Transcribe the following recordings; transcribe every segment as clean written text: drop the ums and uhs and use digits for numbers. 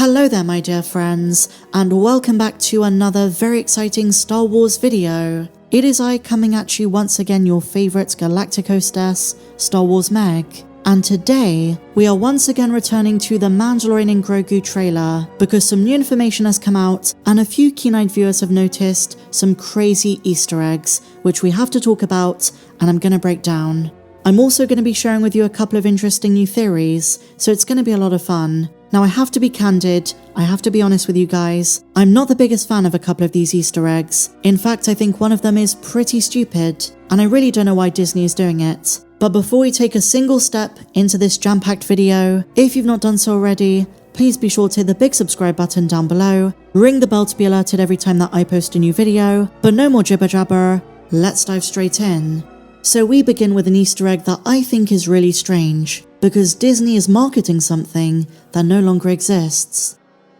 Hello there my dear friends, and welcome back to another very exciting Star Wars video. It is I coming at you once again, your favourite galactic hostess, Star Wars Meg. And today, we are once again returning to the Mandalorian and Grogu trailer because some new information has come out and a few keen-eyed viewers have noticed some crazy Easter eggs, which we have to talk about and I'm going to break down. I'm also going to be sharing with you a couple of interesting new theories, so it's going to be a lot of fun. Now I have to be candid, I have to be honest with you guys, I'm not the biggest fan of a couple of these Easter eggs. In fact, I think one of them is pretty stupid, and I really don't know why Disney is doing it. But before we take a single step into this jam-packed video, if you've not done so already, please be sure to hit the big subscribe button down below, ring the bell to be alerted every time that I post a new video, but no more jibber jabber, let's dive straight in. So we begin with an Easter egg that I think is really strange, because Disney is marketing something that no longer exists.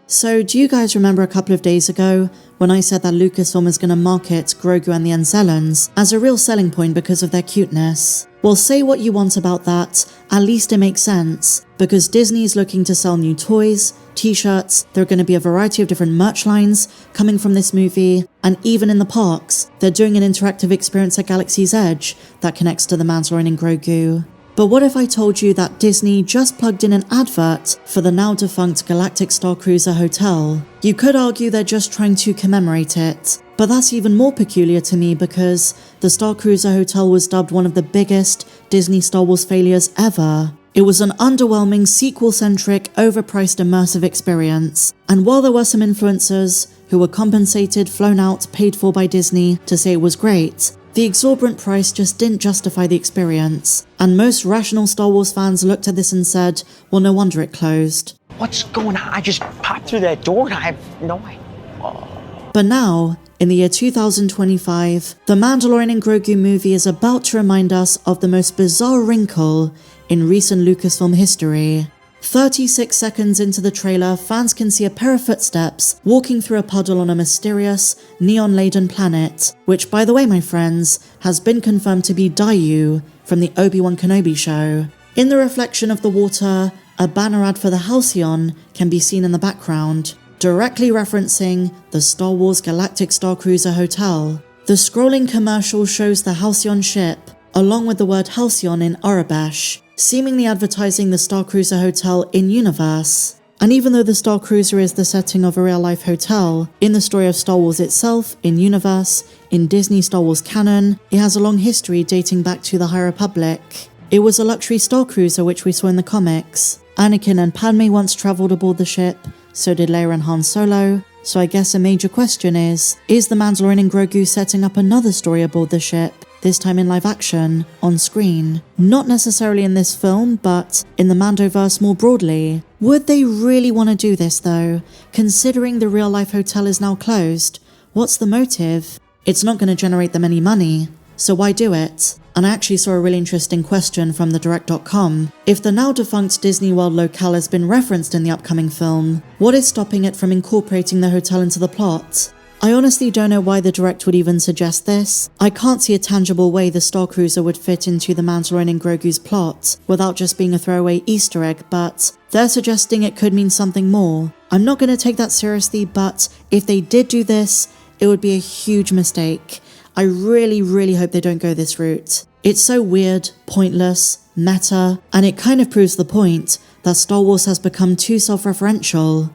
So do you guys remember a couple of days ago when I said that Lucasfilm is going to market Grogu and the Anzellans as a real selling point because of their cuteness? Well, say what you want about that, at least it makes sense, because Disney is looking to sell new toys, t-shirts, there are going to be a variety of different merch lines coming from this movie, and even in the parks, they're doing an interactive experience at Galaxy's Edge that connects to the Mandalorian and Grogu. But what if I told you that Disney just plugged in an advert for the now defunct Galactic Starcruiser hotel? You could argue they're just trying to commemorate it, but that's even more peculiar to me because the Starcruiser hotel was dubbed one of the biggest Disney Star Wars failures ever. It was an underwhelming, sequel-centric, overpriced immersive experience, and while there were some influencers who were compensated, flown out, paid for by Disney to say it was great, the exorbitant price just didn't justify the experience, and most rational Star Wars fans looked at this and said, well, no wonder it closed. What's going on? I just popped through that door and I have no idea. Oh. But now, in the year 2025, the Mandalorian and Grogu movie is about to remind us of the most bizarre wrinkle in recent Lucasfilm history. 36 seconds into the trailer, fans can see a pair of footsteps walking through a puddle on a mysterious, neon-laden planet, which, by the way, my friends, has been confirmed to be Daiyu from the Obi-Wan Kenobi show. In the reflection of the water, a banner ad for the Halcyon can be seen in the background, directly referencing the Star Wars Galactic Starcruiser hotel. The scrolling commercial shows the Halcyon ship, along with the word Halcyon in Arabesh, seemingly advertising the Starcruiser hotel in-universe. And even though the Starcruiser is the setting of a real-life hotel, in the story of Star Wars itself, in-universe, in Disney Star Wars canon, it has a long history dating back to the High Republic. It was a luxury Starcruiser which we saw in the comics. Anakin and Padme once travelled aboard the ship, so did Leia and Han Solo. So I guess a major question is the Mandalorian and Grogu setting up another story aboard the ship? This time in live action, on screen. Not necessarily in this film, but in the Mandoverse more broadly. Would they really want to do this though, considering the real-life hotel is now closed? What's the motive? It's not going to generate them any money, so why do it? And I actually saw a really interesting question from thedirect.com. If the now defunct Disney World locale has been referenced in the upcoming film, what is stopping it from incorporating the hotel into the plot? I honestly don't know why the Direct would even suggest this. I can't see a tangible way the Starcruiser would fit into the Mandalorian and Grogu's plot without just being a throwaway Easter egg, but they're suggesting it could mean something more. I'm not going to take that seriously, but if they did do this, it would be a huge mistake. I really hope they don't go this route. It's so weird, pointless, meta, and it kind of proves the point that Star Wars has become too self-referential.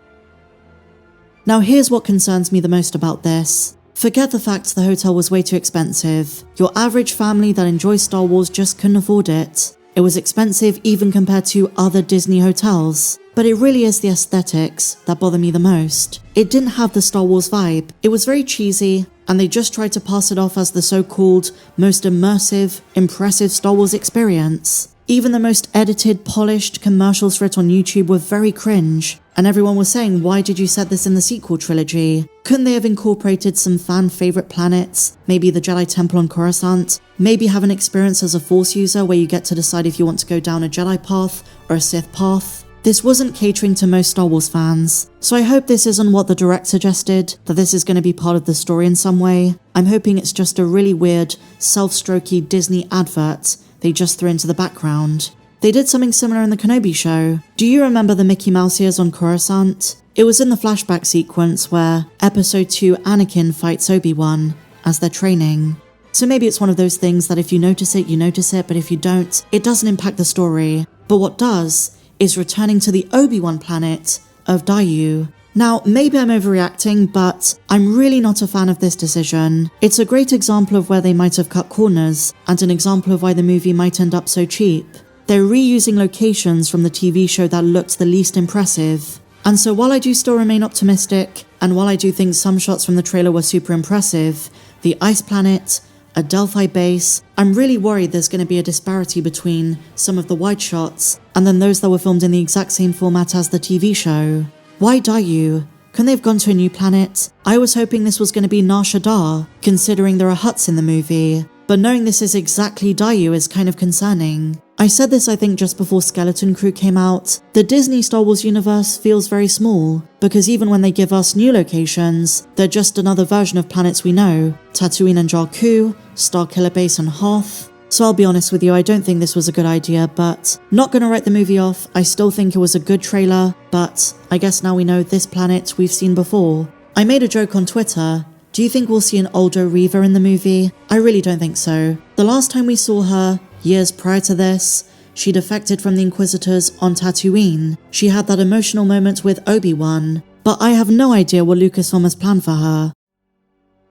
Now here's what concerns me the most about this. Forget the fact the hotel was way too expensive. Your average family that enjoys Star Wars just couldn't afford it. It was expensive even compared to other Disney hotels. But it really is the aesthetics that bother me the most. It didn't have the Star Wars vibe. It was very cheesy, and they just tried to pass it off as the so-called most immersive, impressive Star Wars experience. Even the most edited, polished commercials for it on YouTube were very cringe, and everyone was saying, why did you set this in the sequel trilogy? Couldn't they have incorporated some fan-favorite planets? Maybe the Jedi Temple on Coruscant? Maybe have an experience as a Force user where you get to decide if you want to go down a Jedi path or a Sith path? This wasn't catering to most Star Wars fans, so I hope this isn't what the Direct suggested, that this is going to be part of the story in some way. I'm hoping it's just a really weird, self-strokey Disney advert they just threw into the background. They did something similar in the Kenobi show. Do you remember the Mickey Mouse ears on Coruscant? It was in the flashback sequence where Episode 2 Anakin fights Obi-Wan as they're training. So maybe it's one of those things that if you notice it, but if you don't, it doesn't impact the story. But what does is returning to the Obi-Wan planet of Daiyu. Now, maybe I'm overreacting, but I'm really not a fan of this decision. It's a great example of where they might have cut corners, and an example of why the movie might end up so cheap. They're reusing locations from the TV show that looked the least impressive. And so while I do still remain optimistic, and while I do think some shots from the trailer were super impressive, the ice planet, a Delphi base, I'm really worried there's going to be a disparity between some of the wide shots and then those that were filmed in the exact same format as the TV show. Why Daiyu? Couldn't they have gone to a new planet? I was hoping this was going to be Nar Shaddaa, considering there are Hutts in the movie, but knowing this is exactly Daiyu is kind of concerning. I said this I think just before Skeleton Crew came out. The Disney Star Wars universe feels very small, because even when they give us new locations, they're just another version of planets we know. Tatooine and Jakku, Starkiller Base and Hoth. So I'll be honest with you, I don't think this was a good idea, but not gonna write the movie off. I still think it was a good trailer, but I guess now we know this planet we've seen before. I made a joke on Twitter. Do you think we'll see an older Reva in the movie? I really don't think so. The last time we saw her, years prior to this, she defected from the Inquisitors on Tatooine. She had that emotional moment with Obi-Wan, but I have no idea what Lucasfilm has planned for her.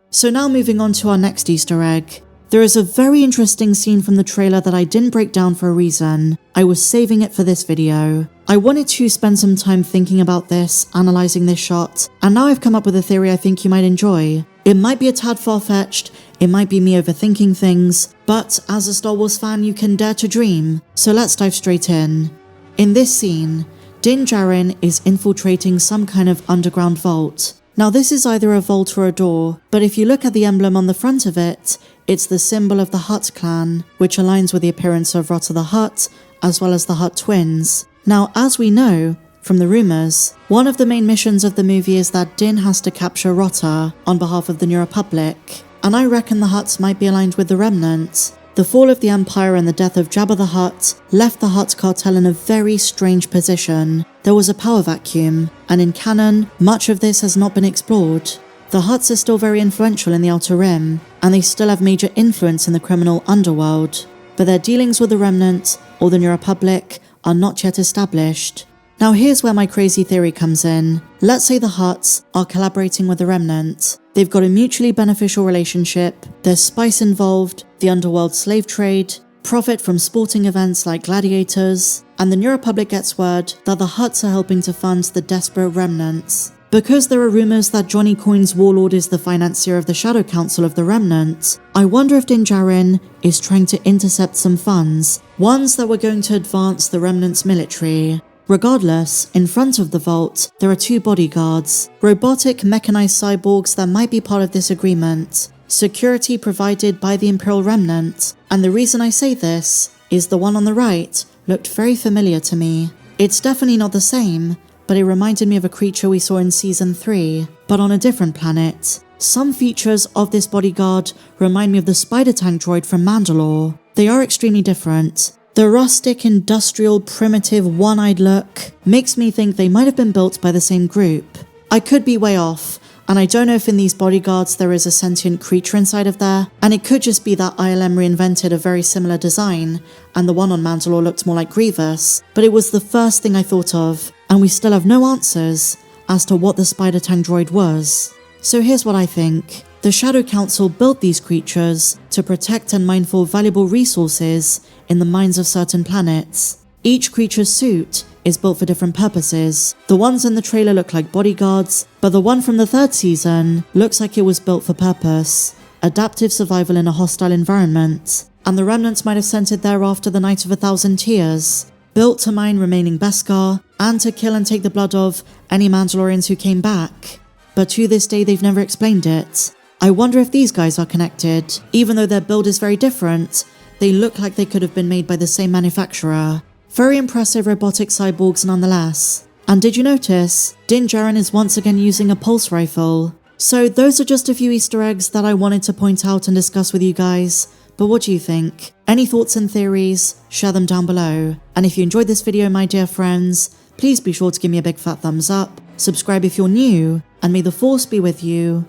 So now moving on to our next Easter egg. There is a very interesting scene from the trailer that I didn't break down for a reason. I was saving it for this video. I wanted to spend some time thinking about this, analysing this shot, and now I've come up with a theory I think you might enjoy. It might be a tad far-fetched, it might be me overthinking things, but as a Star Wars fan you can dare to dream, so let's dive straight in. In this scene, Din Djarin is infiltrating some kind of underground vault. Now this is either a vault or a door, but if you look at the emblem on the front of it, it's the symbol of the Hutt clan, which aligns with the appearance of Rotta the Hutt, as well as the Hutt twins. Now, as we know from the rumours, one of the main missions of the movie is that Din has to capture Rotta on behalf of the New Republic, and I reckon the Hutts might be aligned with the Remnant. The fall of the Empire and the death of Jabba the Hutt left the Hutt cartel in a very strange position. There was a power vacuum, and in canon, much of this has not been explored. The Hutts are still very influential in the Outer Rim, and they still have major influence in the criminal underworld, but their dealings with the Remnant or the New Republic are not yet established. Now here's where my crazy theory comes in. Let's say the Hutts are collaborating with the Remnant. They've got a mutually beneficial relationship, there's spice involved, the underworld slave trade, profit from sporting events like gladiators, and the New Republic gets word that the Hutts are helping to fund the desperate Remnants. Because there are rumours that Johnny Coin's warlord is the financier of the Shadow Council of the Remnant, I wonder if Din Djarin is trying to intercept some funds, ones that were going to advance the Remnant's military. Regardless, in front of the vault, there are two bodyguards, robotic mechanized cyborgs that might be part of this agreement, security provided by the Imperial Remnant, and the reason I say this is the one on the right looked very familiar to me. It's definitely not the same, but it reminded me of a creature we saw in Season 3, but on a different planet. Some features of this bodyguard remind me of the spider tank droid from Mandalore. They are extremely different. The rustic, industrial, primitive, one-eyed look makes me think they might have been built by the same group. I could be way off, and I don't know if in these bodyguards there is a sentient creature inside of there, and it could just be that ILM reinvented a very similar design, and the one on Mandalore looked more like Grievous, but it was the first thing I thought of, and we still have no answers as to what the spider tank droid was. So here's what I think. The Shadow Council built these creatures to protect and mine for valuable resources in the mines of certain planets. Each creature's suit is built for different purposes. The ones in the trailer look like bodyguards, but the one from the third season looks like it was built for purpose. Adaptive survival in a hostile environment. And the Remnants might have sent it there after the Night of 1,000 Tears. Built to mine remaining Beskar, and to kill and take the blood of any Mandalorians who came back. But to this day they've never explained it. I wonder if these guys are connected. Even though their build is very different, they look like they could have been made by the same manufacturer. Very impressive robotic cyborgs nonetheless. And did you notice? Din Djarin is once again using a pulse rifle. So those are just a few Easter eggs that I wanted to point out and discuss with you guys. But what do you think? Any thoughts and theories? Share them down below. And if you enjoyed this video, my dear friends, please be sure to give me a big fat thumbs up, subscribe if you're new, and may the Force be with you,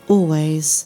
always.